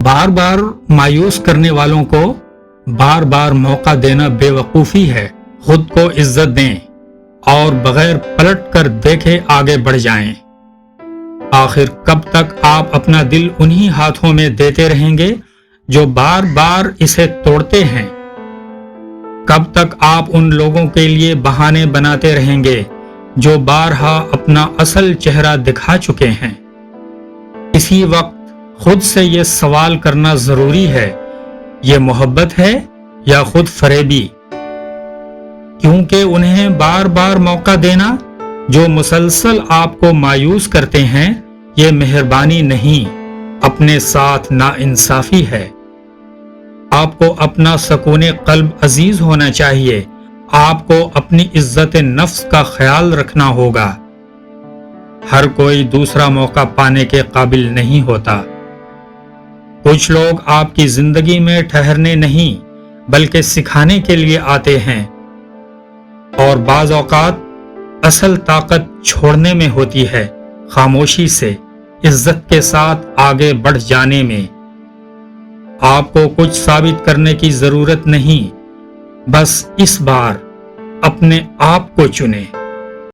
बार बार मायूस करने वालों को बार बार मौका देना बेवकूफ़ी है। खुद को इज्जत दें और बगैर पलट कर देखे आगे बढ़ जाएं। आखिर कब तक आप अपना दिल उन्हीं हाथों में देते रहेंगे जो बार बार इसे तोड़ते हैं? कब तक आप उन लोगों के लिए बहाने बनाते रहेंगे जो बारहा अपना असल चेहरा दिखा चुके हैं? इसी वक्त खुद से ये सवाल करना जरूरी है, ये मोहब्बत है या खुद फरेबी? क्योंकि उन्हें बार बार मौका देना जो मुसलसल आपको मायूस करते हैं, ये मेहरबानी नहीं, अपने साथ नाइंसाफी है। आपको अपना सकूने कल्ब अजीज होना चाहिए। आपको अपनी इज्जत नफ्स का ख्याल रखना होगा। हर कोई दूसरा मौका पाने के काबिल नहीं होता। कुछ लोग आपकी जिंदगी में ठहरने नहीं बल्कि सिखाने के लिए आते हैं, और बाज़ औक़ात असल ताकत छोड़ने में होती है, खामोशी से इज्जत के साथ आगे बढ़ जाने में। आपको कुछ साबित करने की जरूरत नहीं, बस इस बार अपने आप को चुनें।